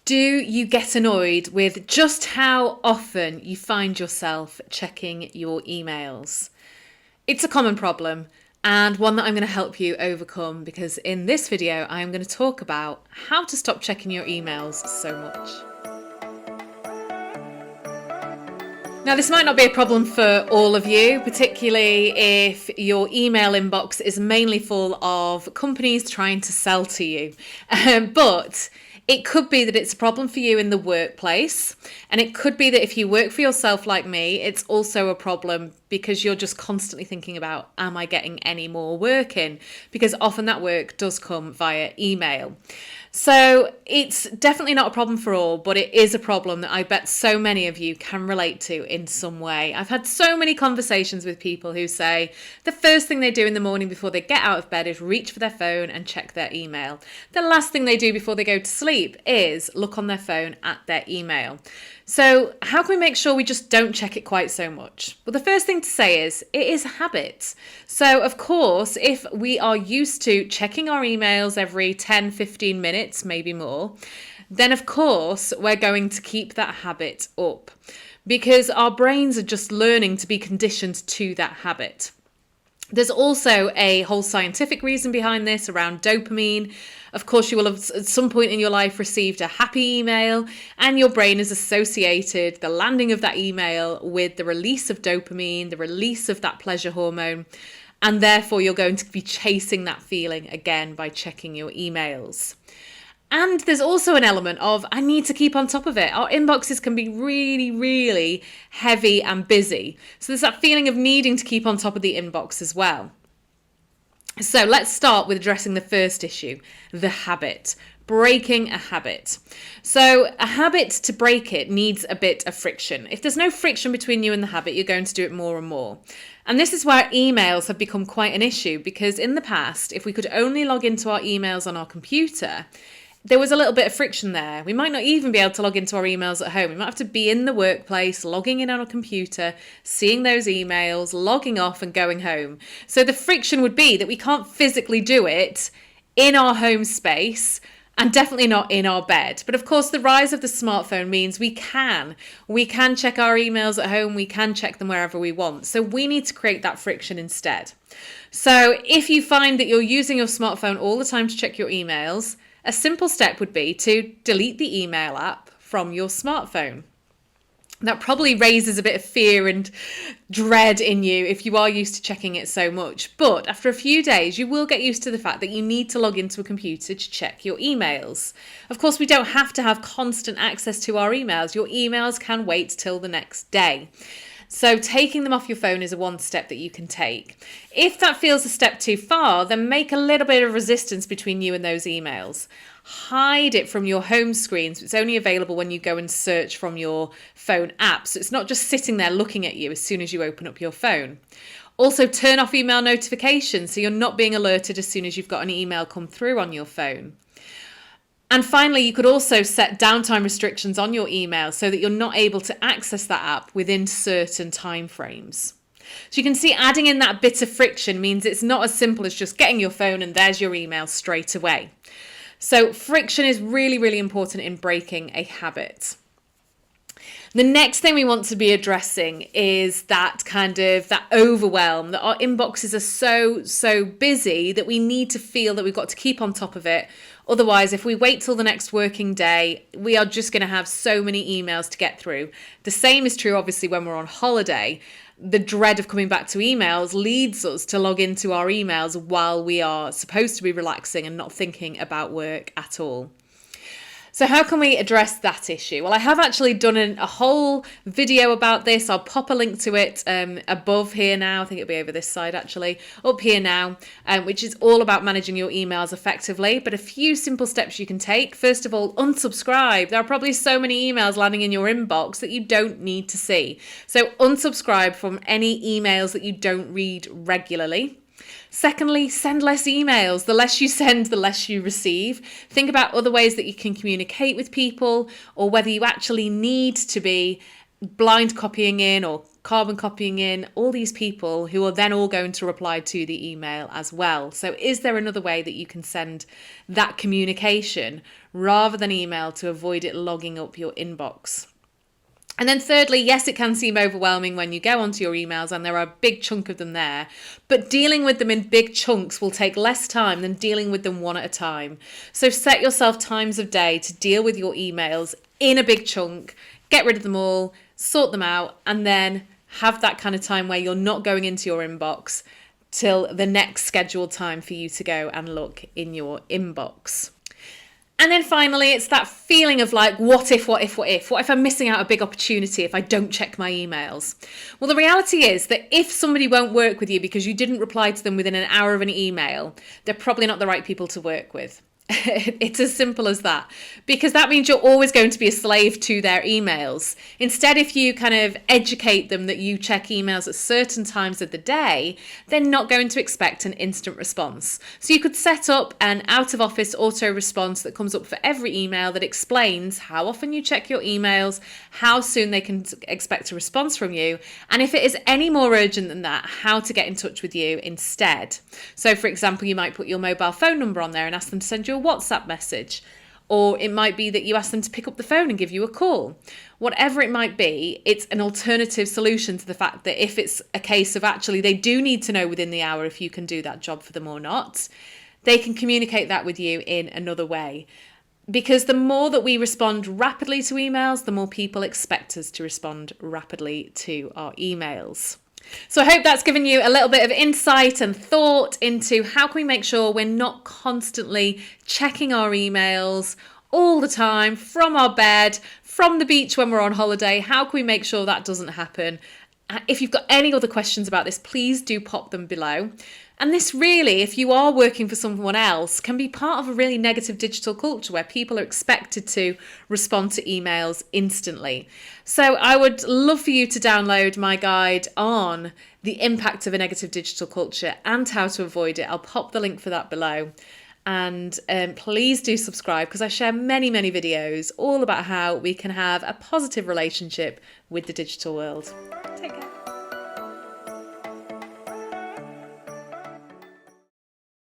Do you get annoyed with just how often you find yourself checking your emails? It's a common problem and one that I'm going to help you overcome, because in this video I'm going to talk about how to stop checking your emails so much. Now, this might not be a problem for all of you, particularly if your email inbox is mainly full of companies trying to sell to you. But it could be that it's a problem for you in the workplace. And it could be that if you work for yourself like me, it's also a problem because you're just constantly thinking about, am I getting any more work in? Because often that work does come via email. So it's definitely not a problem for all, but it is a problem that I bet so many of you can relate to in some way. I've had so many conversations with people who say the first thing they do in the morning before they get out of bed is reach for their phone and check their email. The last thing they do before they go to sleep is look on their phone at their email. So how can we make sure we just don't check it quite so much? Well, the first thing to say is it is a habit. So of course, if we are used to checking our emails every 10, 15 minutes, maybe more, then of course we're going to keep that habit up because our brains are just learning to be conditioned to that habit. There's also a whole scientific reason behind this around dopamine. Of course, you will have at some point in your life received a happy email, and your brain has associated the landing of that email with the release of dopamine, the release of that pleasure hormone, and therefore you're going to be chasing that feeling again by checking your emails. And there's also an element of, I need to keep on top of it. Our inboxes can be really, really heavy and busy. So there's that feeling of needing to keep on top of the inbox as well. So let's start with addressing the first issue, the habit. Breaking a habit. So a habit, to break it, needs a bit of friction. If there's no friction between you and the habit, you're going to do it more and more. And this is where emails have become quite an issue, because in the past, if we could only log into our emails on our computer, there was a little bit of friction there. We might not even be able to log into our emails at home. We might have to be in the workplace, logging in on a computer, seeing those emails, logging off and going home. So the friction would be that we can't physically do it in our home space and definitely not in our bed. But of course, the rise of the smartphone means we can check our emails at home. We can check them wherever we want. So we need to create that friction instead. So if you find that you're using your smartphone all the time to check your emails, a simple step would be to delete the email app from your smartphone. That probably raises a bit of fear and dread in you if you are used to checking it so much. But after a few days, you will get used to the fact that you need to log into a computer to check your emails. Of course, we don't have to have constant access to our emails. Your emails can wait till the next day. So taking them off your phone is a one step that you can take. If that feels a step too far, then make a little bit of resistance between you and those emails. Hide it from your home screen so it's only available when you go and search from your phone app. So it's not just sitting there looking at you as soon as you open up your phone. Also, turn off email notifications so you're not being alerted as soon as you've got an email come through on your phone. And finally, you could also set downtime restrictions on your email so that you're not able to access that app within certain time frames. So you can see adding in that bit of friction means it's not as simple as just getting your phone and there's your email straight away. So friction is really, really important in breaking a habit. The next thing we want to be addressing is that overwhelm, that our inboxes are so busy that we need to feel that we've got to keep on top of it. Otherwise, if we wait till the next working day, we are just going to have so many emails to get through. The same is true, obviously, when we're on holiday. The dread of coming back to emails leads us to log into our emails while we are supposed to be relaxing and not thinking about work at all. So how can we address that issue? Well, I have actually done a whole video about this. I'll pop a link to it above here now. I think it'll be over this side actually, up here now, which is all about managing your emails effectively. But a few simple steps you can take. First of all, unsubscribe. There are probably so many emails landing in your inbox that you don't need to see. So unsubscribe from any emails that you don't read regularly. Secondly, send less emails. The less you send, the less you receive. Think about other ways that you can communicate with people, or whether you actually need to be blind copying in or carbon copying in all these people who are then all going to reply to the email as well. So is there another way that you can send that communication rather than email to avoid it logging up your inbox? And then thirdly, yes, it can seem overwhelming when you go onto your emails and there are a big chunk of them there, but dealing with them in big chunks will take less time than dealing with them one at a time. So set yourself times of day to deal with your emails in a big chunk, get rid of them all, sort them out, and then have that kind of time where you're not going into your inbox till the next scheduled time for you to go and look in your inbox. And then finally, it's that feeling of like, what if I'm missing out a big opportunity if I don't check my emails? Well, the reality is that if somebody won't work with you because you didn't reply to them within an hour of an email, they're probably not the right people to work with. It's as simple as that, because that means you're always going to be a slave to their emails. Instead, if you kind of educate them that you check emails at certain times of the day, they're not going to expect an instant response. So you could set up an out of office auto response that comes up for every email that explains how often you check your emails, how soon they can expect a response from you, and if it is any more urgent than that, how to get in touch with you instead. So for example, you might put your mobile phone number on there and ask them to send you a WhatsApp message, or it might be that you ask them to pick up the phone and give you a call. Whatever it might be, it's an alternative solution to the fact that if it's a case of actually they do need to know within the hour if you can do that job for them or not, they can communicate that with you in another way. Because the more that we respond rapidly to emails, the more people expect us to respond rapidly to our emails. So I hope that's given you a little bit of insight and thought into how can we make sure we're not constantly checking our emails all the time from our bed, from the beach when we're on holiday. How can we make sure that doesn't happen? If you've got any other questions about this, please do pop them below. And this really, if you are working for someone else, can be part of a really negative digital culture where people are expected to respond to emails instantly. So I would love for you to download my guide on the impact of a negative digital culture and how to avoid it. I'll pop the link for that below. And please do subscribe, because I share many videos all about how we can have a positive relationship with the digital world. Take care.